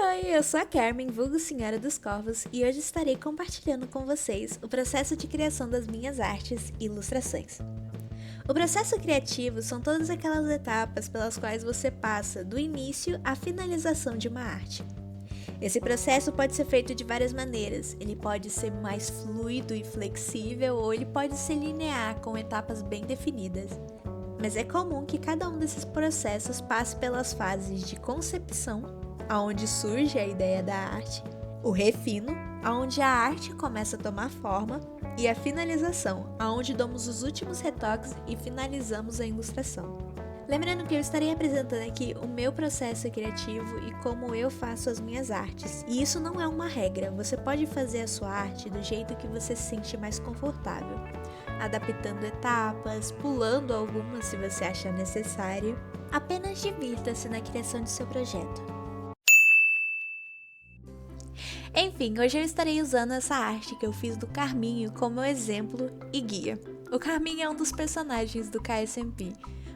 Oi, eu sou a Carmen, vulgo Senhora dos Corvos, e hoje estarei compartilhando com vocês o processo de criação das minhas artes e ilustrações. O processo criativo são todas aquelas etapas pelas quais você passa do início à finalização de uma arte. Esse processo pode ser feito de várias maneiras, ele pode ser mais fluido e flexível ou ele pode ser linear, com etapas bem definidas. Mas é comum que cada um desses processos passe pelas fases de concepção, aonde surge a ideia da arte, o refino, aonde a arte começa a tomar forma, e a finalização, aonde damos os últimos retoques e finalizamos a ilustração. Lembrando que eu estarei apresentando aqui o meu processo criativo e como eu faço as minhas artes. E isso não é uma regra, você pode fazer a sua arte do jeito que você se sente mais confortável, adaptando etapas, pulando algumas se você achar necessário. Apenas divirta-se na criação de seu projeto. Enfim, hoje eu estarei usando essa arte que eu fiz do Carminho como exemplo e guia. O Carminho é um dos personagens do KSMP,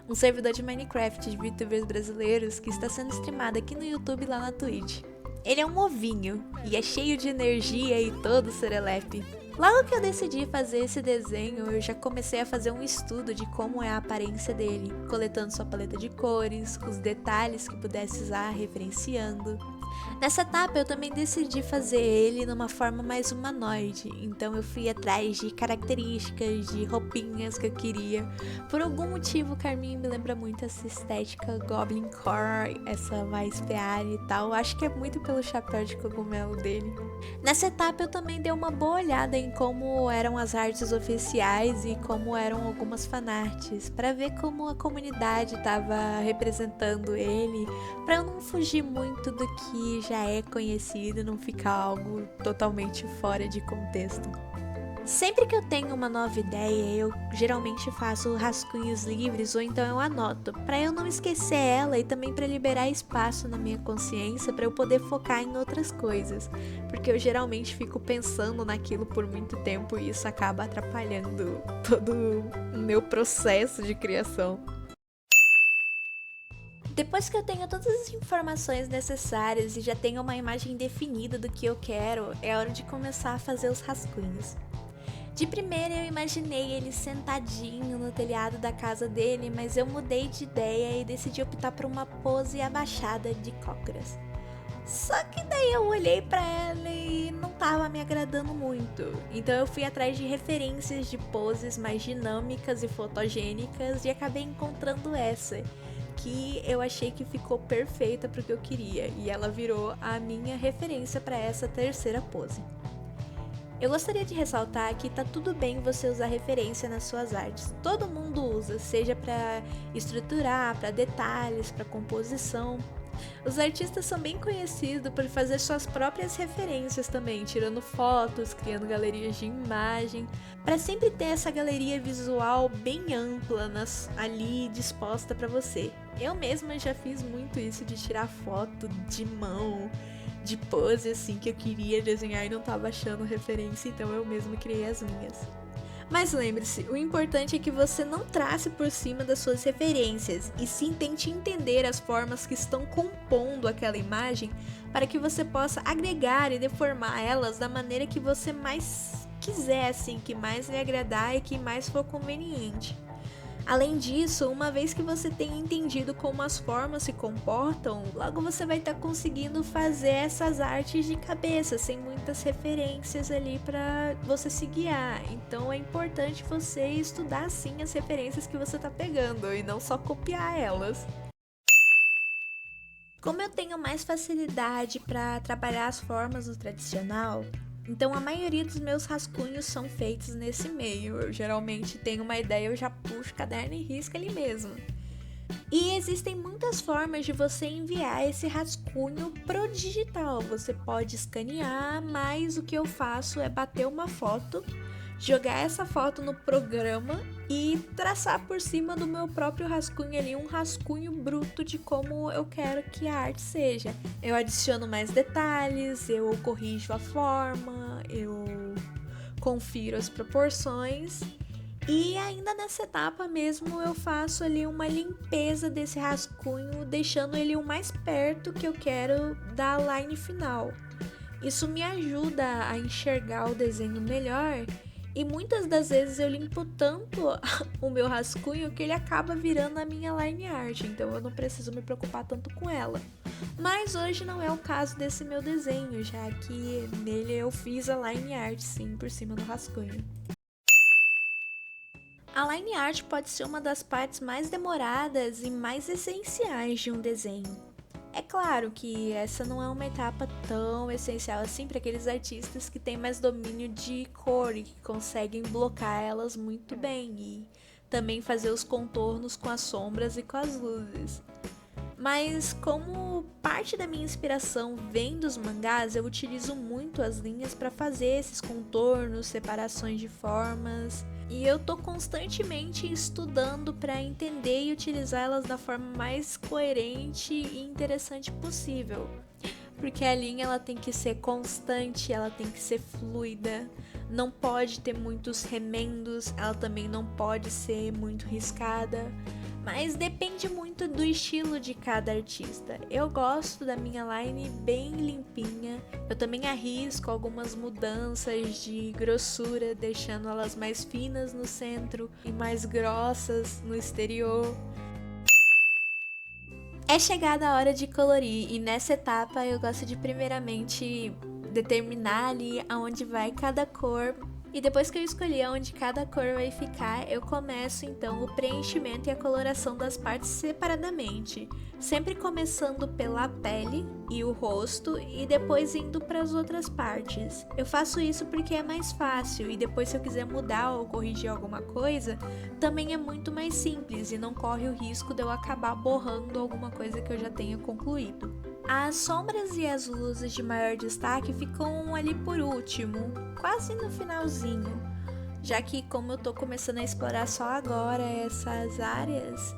um servidor de Minecraft de VTubers brasileiros que está sendo streamado aqui no YouTube e lá na Twitch. Ele é um ovinho e é cheio de energia e todo serelepe. Logo que eu decidi fazer esse desenho, eu já comecei a fazer um estudo de como é a aparência dele, coletando sua paleta de cores, os detalhes que pudesse usar, referenciando. Nessa etapa eu também decidi fazer ele numa forma mais humanoide, então eu fui atrás de características, de roupinhas que eu queria. Por algum motivo o Carminho me lembra muito essa estética Goblin Core, essa mais PA e tal, acho que é muito pelo chapéu de cogumelo dele. Nessa etapa eu também dei uma boa olhada em como eram as artes oficiais e como eram algumas fanarts, para ver como a comunidade estava representando ele, para eu não fugir muito do que já é conhecido e não ficar algo totalmente fora de contexto. Sempre que eu tenho uma nova ideia, eu geralmente faço rascunhos livres ou então eu anoto, para eu não esquecer ela e também para liberar espaço na minha consciência para eu poder focar em outras coisas, porque eu geralmente fico pensando naquilo por muito tempo e isso acaba atrapalhando todo o meu processo de criação. Depois que eu tenho todas as informações necessárias e já tenho uma imagem definida do que eu quero, é hora de começar a fazer os rascunhos. De primeira eu imaginei ele sentadinho no telhado da casa dele, mas eu mudei de ideia e decidi optar por uma pose abaixada de cócoras. Só que daí eu olhei pra ela e não tava me agradando muito. Então eu fui atrás de referências de poses mais dinâmicas e fotogênicas e acabei encontrando essa, que eu achei que ficou perfeita pro que eu queria, e ela virou a minha referência para essa terceira pose. Eu gostaria de ressaltar que tá tudo bem você usar referência nas suas artes. Todo mundo usa, seja para estruturar, para detalhes, para composição. Os artistas são bem conhecidos por fazer suas próprias referências também, tirando fotos, criando galerias de imagem, para sempre ter essa galeria visual bem ampla ali disposta para você. Eu mesma já fiz muito isso de tirar foto de mão, de pose assim que eu queria desenhar e não tava achando referência, então eu mesma criei as minhas. Mas lembre-se, o importante é que você não trace por cima das suas referências, e sim tente entender as formas que estão compondo aquela imagem para que você possa agregar e deformar elas da maneira que você mais quiser, assim, que mais lhe agradar e que mais for conveniente. Além disso, uma vez que você tenha entendido como as formas se comportam, logo você vai estar conseguindo fazer essas artes de cabeça, sem muitas referências ali para você se guiar. Então é importante você estudar sim as referências que você está pegando e não só copiar elas. Como eu tenho mais facilidade para trabalhar as formas do tradicional, então a maioria dos meus rascunhos são feitos nesse meio. Eu geralmente tenho uma ideia, eu já puxo o caderno e risco ali mesmo. E existem muitas formas de você enviar esse rascunho pro digital. Você pode escanear, mas o que eu faço é bater uma foto, jogar essa foto no programa e traçar por cima do meu próprio rascunho ali um rascunho bruto de como eu quero que a arte seja. Eu adiciono mais detalhes, eu corrijo a forma, eu confiro as proporções E ainda nessa etapa mesmo eu faço ali uma limpeza desse rascunho, deixando ele o mais perto que eu quero da line final. Isso me ajuda a enxergar o desenho melhor e muitas das vezes eu limpo tanto o meu rascunho que ele acaba virando a minha line art, então eu não preciso me preocupar tanto com ela. Mas hoje não é o caso desse meu desenho, já que nele eu fiz a line art sim por cima do rascunho. A line art pode ser uma das partes mais demoradas e mais essenciais de um desenho. É claro que essa não é uma etapa tão essencial assim para aqueles artistas que têm mais domínio de cor e que conseguem blocar elas muito bem e também fazer os contornos com as sombras e com as luzes. Mas como parte da minha inspiração vem dos mangás, eu utilizo muito as linhas para fazer esses contornos, separações de formas, e eu tô constantemente estudando para entender e utilizar elas da forma mais coerente e interessante possível. Porque a linha ela tem que ser constante, ela tem que ser fluida, não pode ter muitos remendos, ela também não pode ser muito riscada. Mas depende muito do estilo de cada artista. Eu gosto da minha line bem limpinha. Eu também arrisco algumas mudanças de grossura, deixando elas mais finas no centro e mais grossas no exterior. É chegada a hora de colorir e nessa etapa eu gosto de primeiramente determinar ali aonde vai cada cor. E depois que eu escolhi aonde cada cor vai ficar, eu começo então o preenchimento e a coloração das partes separadamente, sempre começando pela pele e o rosto e depois indo para as outras partes. Eu faço isso porque é mais fácil e depois se eu quiser mudar ou corrigir alguma coisa, também é muito mais simples e não corre o risco de eu acabar borrando alguma coisa que eu já tenha concluído. As sombras e as luzes de maior destaque ficam ali por último, quase no finalzinho, já que como eu tô começando a explorar só agora essas áreas,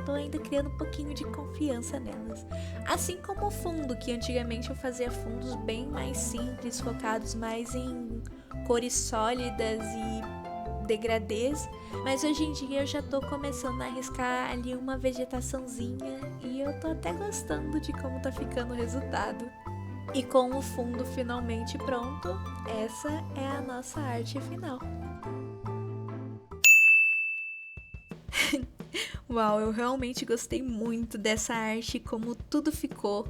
tô ainda criando um pouquinho de confiança nelas. Assim como o fundo, que antigamente eu fazia fundos bem mais simples, focados mais em cores sólidas e degradês, mas hoje em dia eu já tô começando a arriscar ali uma vegetaçãozinha e eu tô até gostando de como tá ficando o resultado. E com o fundo finalmente pronto, essa é a nossa arte final. Uau, eu realmente gostei muito dessa arte, como tudo ficou.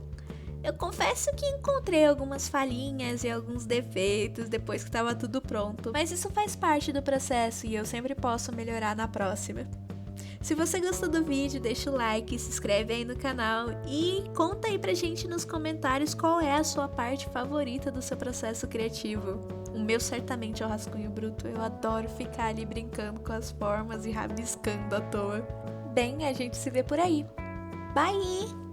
Eu confesso que encontrei algumas falhinhas e alguns defeitos depois que estava tudo pronto, mas isso faz parte do processo e eu sempre posso melhorar na próxima. Se você gostou do vídeo, deixa o like, se inscreve aí no canal e conta aí pra gente nos comentários qual é a sua parte favorita do seu processo criativo. O meu certamente é o rascunho bruto, eu adoro ficar ali brincando com as formas e rabiscando à toa. Bem, a gente se vê por aí. Bye!